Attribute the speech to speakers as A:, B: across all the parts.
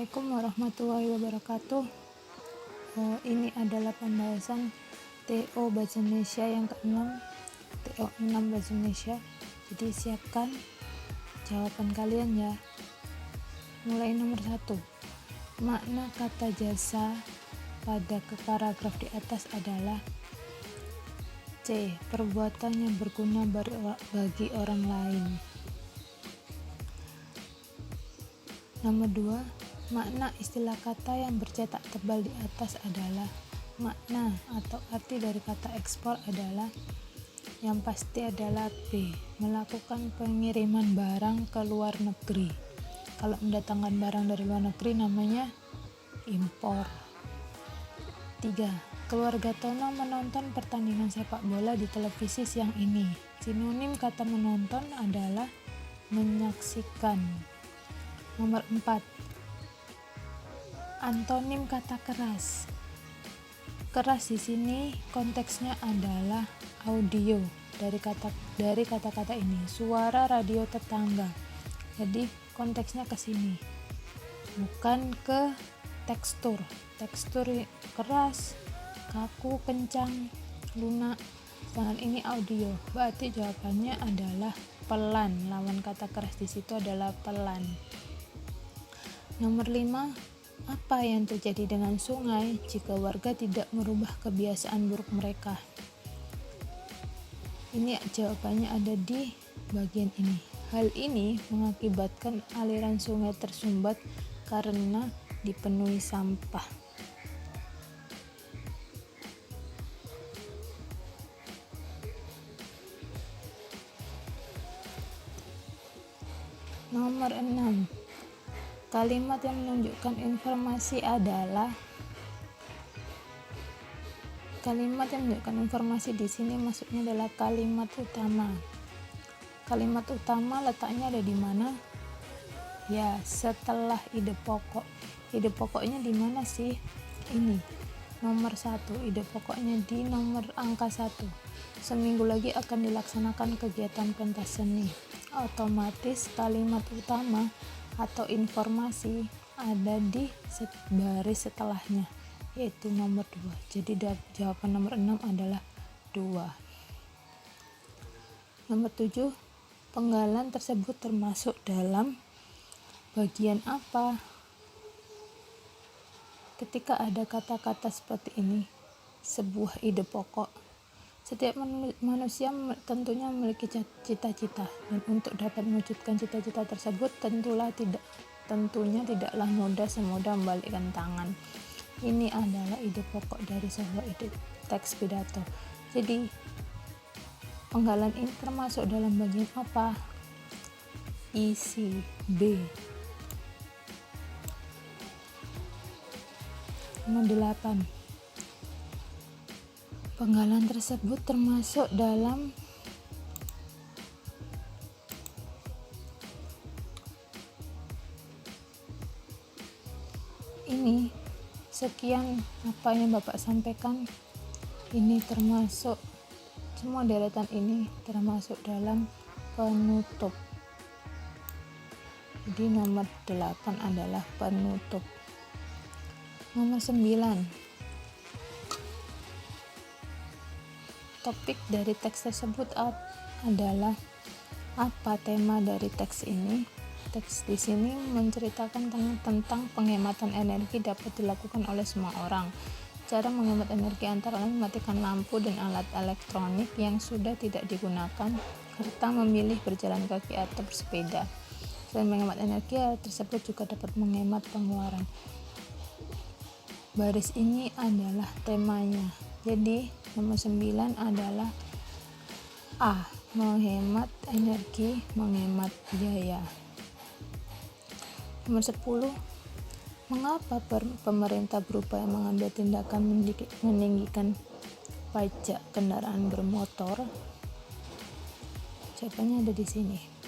A: Assalamualaikum warahmatullahi wabarakatuh. Ini adalah pembahasan TO Bahasa Indonesia yang ke-6, TO 6 Bahasa Indonesia. Jadi siapkan jawaban kalian ya. Mulai nomor 1. Makna kata jasa pada paragraf di atas adalah C. Perbuatan yang berguna bagi orang lain. Nomor 2, makna istilah kata yang bercetak tebal di atas adalah makna atau arti dari kata ekspor adalah yang pasti adalah B. Melakukan pengiriman barang ke luar negeri. Kalau mendatangkan barang dari luar negeri namanya impor. 3. Keluarga Tono menonton pertandingan sepak bola di televisi siang ini. Sinonim kata menonton adalah menyaksikan. Nomor 4. Antonim kata keras. Keras di sini konteksnya adalah audio dari kata-kata ini, suara radio tetangga. Jadi konteksnya ke sini. Bukan ke tekstur. Tekstur keras, kaku, kencang, lunak. Sedangkan ini audio. Berarti jawabannya adalah pelan. Lawan kata keras di situ adalah pelan. Nomor 5, apa yang terjadi dengan sungai jika warga tidak merubah kebiasaan buruk mereka? Ini jawabannya ada di bagian ini. Hal ini mengakibatkan aliran sungai tersumbat karena dipenuhi sampah. Nomor 6. Kalimat yang menunjukkan informasi adalah kalimat yang menunjukkan informasi di sini maksudnya adalah kalimat utama. Kalimat utama letaknya ada di mana? Ya, setelah ide pokok. Ide pokoknya di mana sih? Ini. Nomor 1. Ide pokoknya di nomor angka 1. Seminggu lagi akan dilaksanakan kegiatan pentas seni. Otomatis kalimat utama atau informasi ada di baris setelahnya, yaitu nomor 2. Jadi jawaban nomor 6 adalah 2. Nomor 7, penggalan tersebut termasuk dalam bagian apa? Ketika ada kata-kata seperti ini, sebuah ide pokok. Setiap manusia tentunya memiliki cita-cita, dan untuk dapat mewujudkan cita-cita tersebut tentunya tidaklah mudah semudah membalikkan tangan. Ini adalah ide pokok dari sebuah ide teks pidato. Jadi penggalan ini termasuk dalam bagian apa? Isi B. Nomor 8. Penggalan tersebut termasuk dalam ini. Sekian apa yang Bapak sampaikan. Ini termasuk semua deretan ini termasuk dalam penutup. Jadi nomor 8 adalah penutup. Nomor 9. Topik dari teks tersebut adalah apa tema dari teks ini? Teks di sini menceritakan tentang penghematan energi dapat dilakukan oleh semua orang. Cara menghemat energi antara lain mematikan lampu dan alat elektronik yang sudah tidak digunakan, serta memilih berjalan kaki atau bersepeda. Selain menghemat energi, alat tersebut juga dapat menghemat pengeluaran. Baris ini adalah temanya. Jadi nomor 9 adalah A. Menghemat energi, menghemat biaya. Nomor 10. Mengapa pemerintah berupaya mengambil tindakan meninggikan pajak kendaraan bermotor? Jawabannya ada di sini.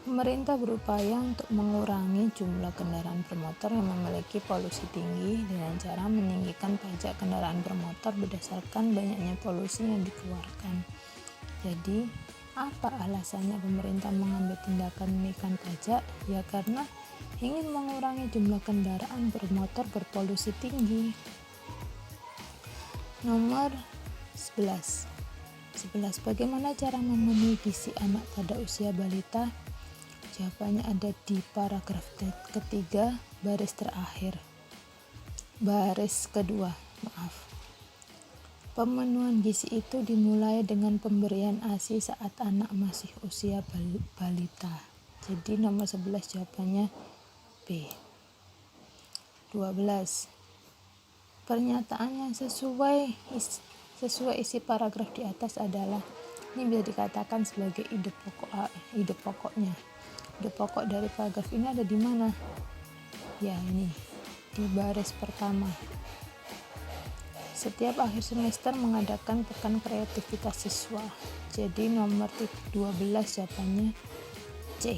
A: Nomor Pemerintah berupaya untuk mengurangi jumlah kendaraan bermotor yang memiliki polusi tinggi dengan cara meninggikan pajak kendaraan bermotor berdasarkan banyaknya polusi yang dikeluarkan. Jadi, apa alasannya pemerintah mengambil tindakan menaikkan pajak? Ya karena ingin mengurangi jumlah kendaraan bermotor berpolusi tinggi. Nomor 11. Bagaimana cara memenuhi gizi anak pada usia balita? Jawabannya ada di paragraf ketiga, baris kedua. Pemenuhan gizi itu dimulai dengan pemberian ASI saat anak masih usia balita. Jadi nomor 11 jawabannya B. 12. Pernyataan yang sesuai isi paragraf di atas adalah, ini bisa dikatakan sebagai ide pokoknya. Ide pokok dari paragraf ini ada di mana? Ya, ini di baris pertama. Setiap akhir semester mengadakan pekan kreativitas siswa. Jadi nomor 12 jawabannya C.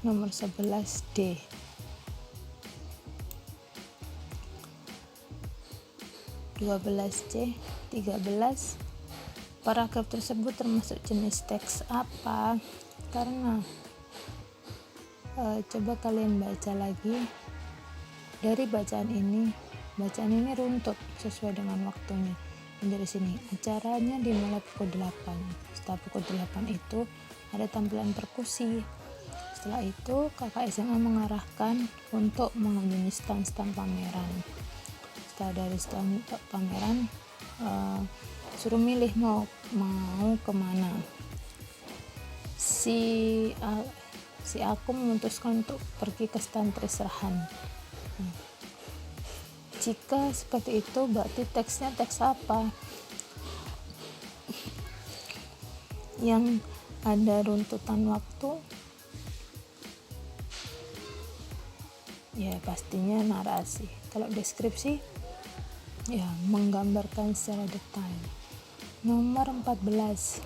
A: Nomor 11 D. 12C. 13. Paragraf tersebut termasuk jenis teks apa? Karena coba kalian baca lagi. Dari bacaan ini runtut sesuai dengan waktunya. Dan dari sini acaranya dimulai pukul 8. Setelah pukul 8 itu ada tampilan perkusi. Setelah itu kakak SMA mengarahkan untuk mengunjungi stand-stand pameran. Setelah dari stand pameran suruh milih mau kemana. Si aku memutuskan untuk pergi ke stand Trisrahan. Jika seperti itu berarti teksnya teks apa? Yang ada runtutan waktu? Ya pastinya narasi. Kalau deskripsi ya menggambarkan secara detail. Nomor 14.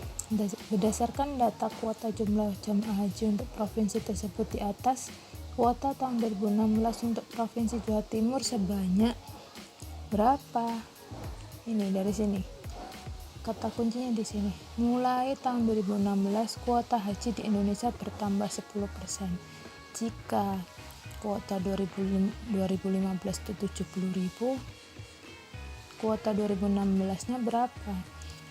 A: Berdasarkan data kuota jumlah jamaah haji untuk provinsi tersebut di atas, kuota tahun 2016 untuk provinsi Jawa Timur sebanyak berapa? Ini dari sini. Kata kuncinya di sini. Mulai tahun 2016 kuota haji di Indonesia bertambah 10%. Jika kuota 2015 itu 70.000, kuota 2016-nya berapa?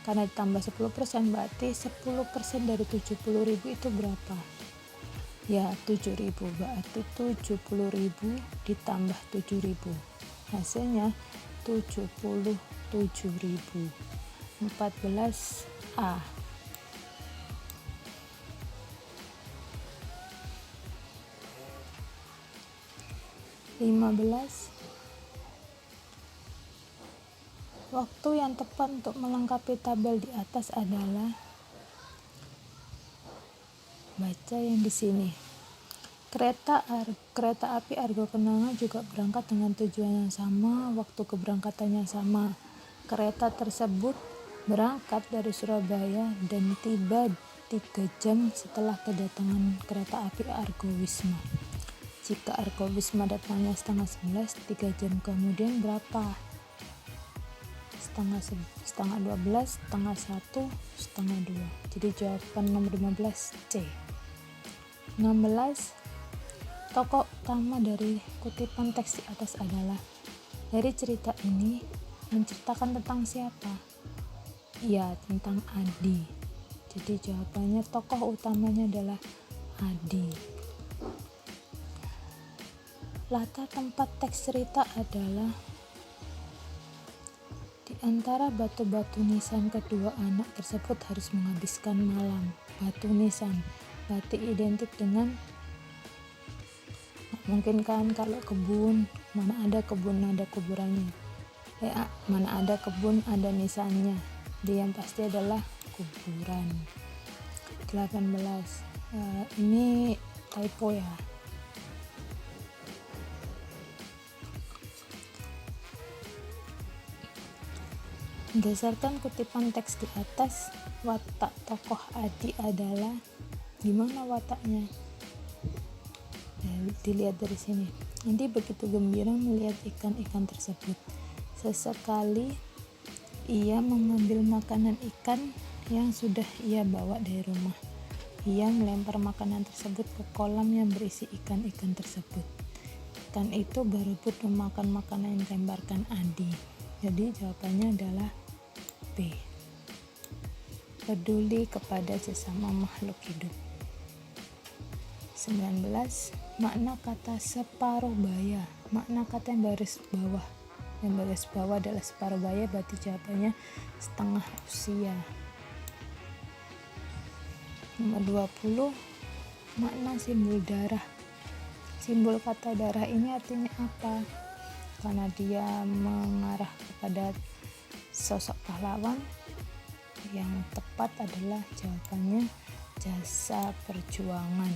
A: Karena ditambah 10%, berarti 10% dari 70.000 itu berapa? Ya 7.000, berarti 70.000 ditambah 7.000, hasilnya 77.000. 14A. 15. Waktu yang tepat untuk melengkapi tabel di atas adalah, baca yang di sini. Kereta api Argo Kenanga juga berangkat dengan tujuan yang sama, waktu keberangkatannya sama. Kereta tersebut berangkat dari Surabaya dan tiba 3 jam setelah kedatangan kereta api Argo Wisma. Jika Argo Wisma datangnya setengah 11, 3 jam kemudian berapa? Setengah 12, setengah 1, setengah 2. Jadi jawaban nomor 15 C. 16. Tokoh utama dari kutipan teks di atas adalah, dari cerita ini menceritakan tentang siapa? Ya, tentang Adi. Jadi jawabannya tokoh utamanya adalah Adi. Latar tempat teks cerita adalah di antara batu-batu nisan kedua anak tersebut harus menghabiskan malam. Batu nisan berarti identik dengan, mungkin kan kalau kebun, mana ada kebun ada kuburannya. Mana ada kebun ada nisannya. Dia yang pasti adalah kuburan. 18. Ini typo ya. Berdasarkan kutipan teks di atas, watak tokoh Adi adalah gimana wataknya? Ya, dilihat dari sini. Adi begitu gembira melihat ikan-ikan tersebut. Sesekali ia mengambil makanan ikan yang sudah ia bawa dari rumah. Ia melempar makanan tersebut ke kolam yang berisi ikan-ikan tersebut. Ikan itu berebut memakan makanan yang dilemparkan Adi. Jadi jawabannya adalah B. Peduli kepada sesama makhluk hidup. 19. Makna kata separuh baya. Makna kata yang baris bawah. Yang baris bawah adalah separuh baya, berarti jawabannya setengah usia. Nomor 20. Makna simbol darah. Simbol kata darah ini artinya apa? Karena dia mengarah kepada sosok pahlawan, yang tepat adalah jawabannya jasa perjuangan.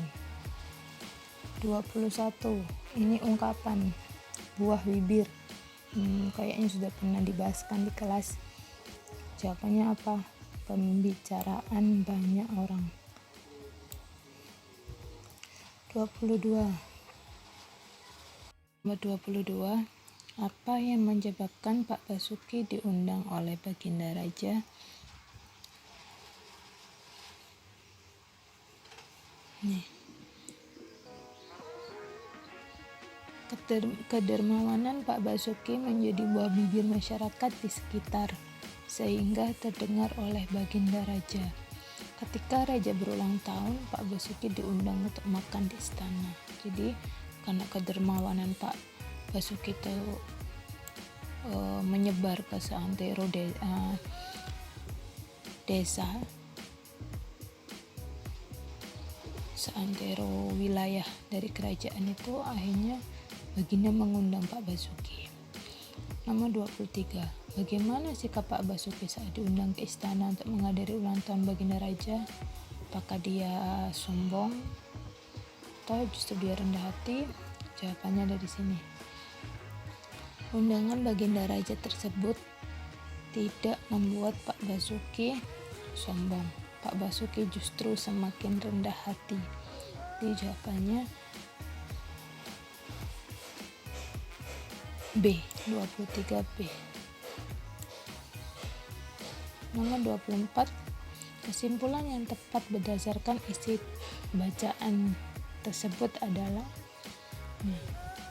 A: 21. Ini ungkapan buah bibir. Kayaknya sudah pernah dibahaskan di kelas. Jawabannya apa? Pembicaraan banyak orang. 22. Nomor 22. Apa yang menyebabkan Pak Basuki diundang oleh Baginda Raja? Nih. Kedermawanan Pak Basuki menjadi buah bibir masyarakat di sekitar, sehingga terdengar oleh Baginda Raja. Ketika Raja berulang tahun, Pak Basuki diundang untuk makan di istana. Jadi karena kedermawanan Pak Basuki itu menyebar ke seantero desa, seantero wilayah dari kerajaan itu, akhirnya Baginda mengundang Pak Basuki. Nomor 23. Bagaimana sikap Pak Basuki saat diundang ke istana untuk menghadiri ulang tahun Baginda Raja? Apakah dia sombong atau justru dia rendah hati? Jawabannya ada di sini. Undangan Baginda Raja tersebut tidak membuat Pak Basuki sombong. Pak Basuki justru semakin rendah hati. Jadi jawabannya B, 23B. Nomor 24. Kesimpulan yang tepat berdasarkan isi bacaan tersebut adalah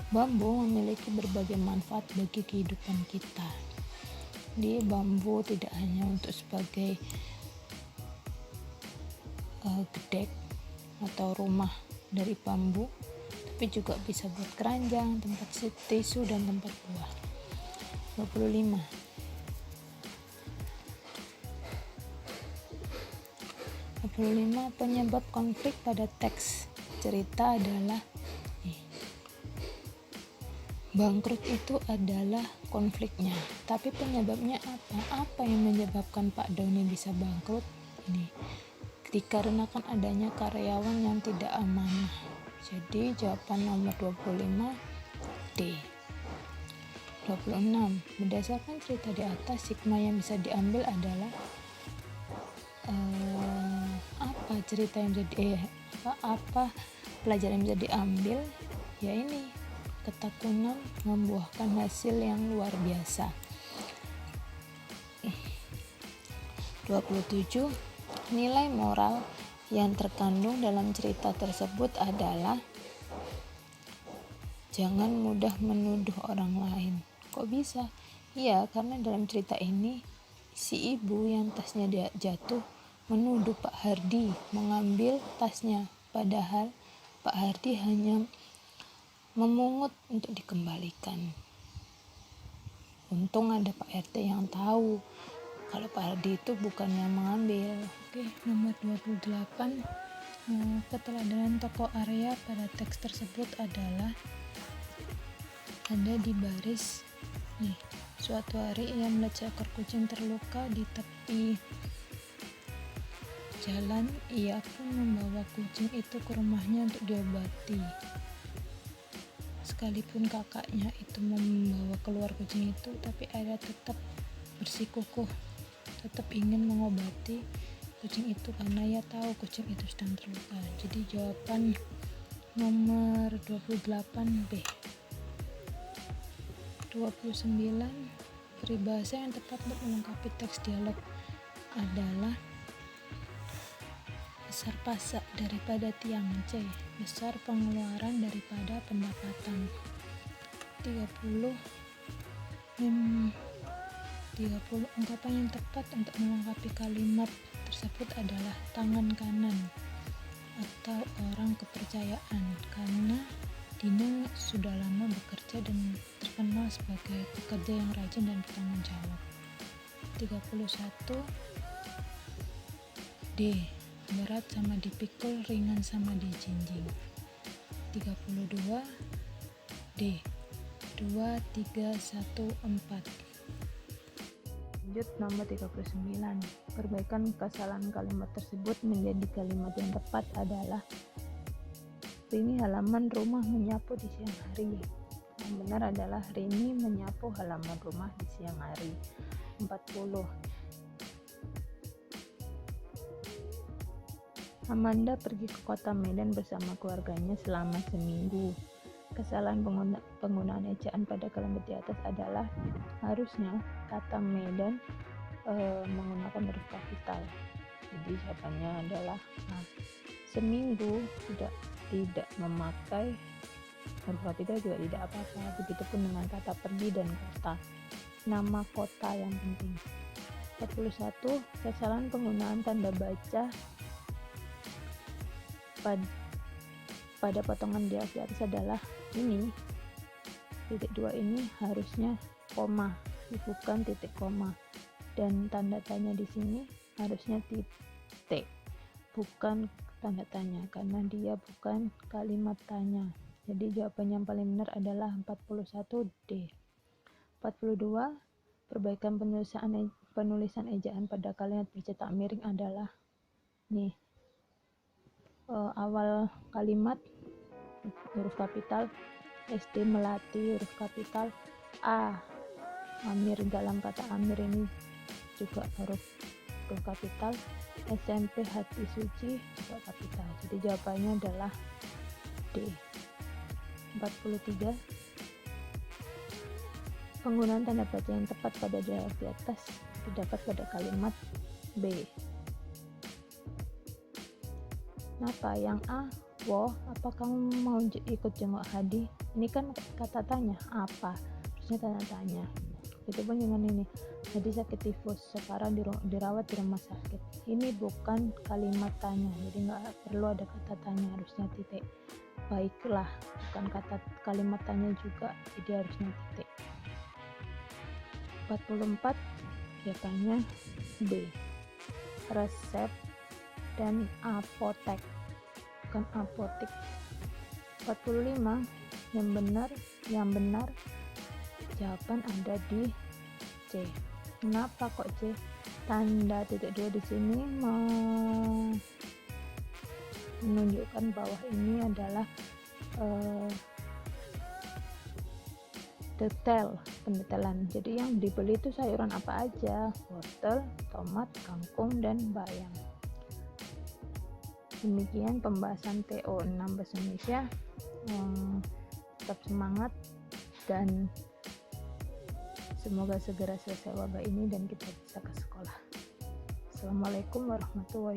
A: bambu memiliki berbagai manfaat bagi kehidupan kita. Di bambu tidak hanya untuk sebagai gedek atau rumah dari bambu, tapi juga bisa buat keranjang, tempat tisu, dan tempat buah. 25. Penyebab konflik pada teks cerita adalah bangkrut itu adalah konfliknya, tapi penyebabnya apa? Apa yang menyebabkan Pak Doni bisa bangkrut? Ini dikarenakan adanya karyawan yang tidak amanah. Jadi jawaban nomor 25 D. 26. Berdasarkan cerita di atas, hikmah yang bisa diambil adalah apa cerita yang jadi apa pelajaran yang bisa diambil? Ya ini, ketekunan membuahkan hasil yang luar biasa. 27. Nilai moral yang terkandung dalam cerita tersebut adalah jangan mudah menuduh orang lain. Kok bisa? Iya, karena dalam cerita ini si ibu yang tasnya dia jatuh menuduh Pak Hardi mengambil tasnya, padahal Pak Hardi hanya memungut untuk dikembalikan. Untung ada Pak RT yang tahu kalau Pak Hardi itu bukan yang mengambil. Oke, nomor 28. Keteladanan tokoh Arya pada teks tersebut adalah ada di baris nih. Suatu hari ia melihat seekor kucing terluka di tepi jalan. Ia pun membawa kucing itu ke rumahnya untuk diobati. Sekalipun kakaknya itu membawa keluar kucing itu, tapi Arya tetap bersikukuh tetap ingin mengobati kucing itu karena ia tahu kucing itu sedang terluka. Jadi jawaban nomor 28B. 29. Peribahasa yang tepat untuk melengkapi teks dialog adalah besar pasak daripada tiang C, besar pengeluaran daripada pendapatan. 30 ungkapan yang tepat untuk melengkapi kalimat tersebut adalah tangan kanan atau orang kepercayaan, karena Dina sudah lama bekerja dan terkenal sebagai pekerja yang rajin dan bertanggung jawab. 31. D. Berat sama dipikul, ringan sama dijinjing. 32. D. 2, 3, 1, 4. Lanjut nomor 39. Perbaikan kesalahan kalimat tersebut menjadi kalimat yang tepat adalah Rini halaman rumah menyapu di siang hari. Yang benar adalah Rini menyapu halaman rumah di siang hari. 40. Amanda pergi ke kota Medan bersama keluarganya selama seminggu. Kesalahan penggunaan ejaan pada kalimat di atas adalah harusnya kata Medan menggunakan huruf kapital. Jadi jawabannya adalah seminggu tidak memakai huruf kapital juga tidak apa-apa. Begitupun dengan kata pergi dan kota, nama kota yang penting. 41. Kesalahan penggunaan tanda baca pada potongan di atas adalah ini titik 2 ini harusnya koma, bukan titik koma, dan tanda tanya di sini harusnya titik, bukan tanda tanya, karena dia bukan kalimat tanya. Jadi jawaban yang paling benar adalah 41D. 42. Perbaikan penulisan ejaan pada kalimat bercetak miring adalah nih, awal kalimat huruf kapital, SD Melati huruf kapital, A Amir, dalam kata Amir ini juga huruf kapital, SMP Hati Suci juga kapital. Jadi jawabannya adalah D. 43. Penggunaan tanda baca yang tepat pada dialog di atas terdapat pada kalimat B. Kenapa? Yang A, wo, apa kamu mau ikut jenguk Hadi? Ini kan kata tanya, apa? Terusnya tanda tanya. Itu pun dengan ini, Hadi sakit tifus, sekarang dirawat di rumah sakit. Ini bukan kalimat tanya, jadi nggak perlu ada kata tanya, harusnya titik. Baiklah, bukan kalimat tanya juga, jadi harusnya titik. 44. Jawabannya B. Resep dan apotek, bukan apotik. 45. Yang benar jawaban ada di C. Kenapa kok C? Tanda titik 2 di sini menunjukkan bahwa ini adalah pendetailan. Jadi yang dibeli itu sayuran apa aja? Wortel, tomat, kangkung, dan bayam. Demikian pembahasan TO6 Bahasa Indonesia. Tetap semangat dan semoga segera selesai wabah ini dan kita bisa ke sekolah. Assalamualaikum warahmatullahi wabarakatuh.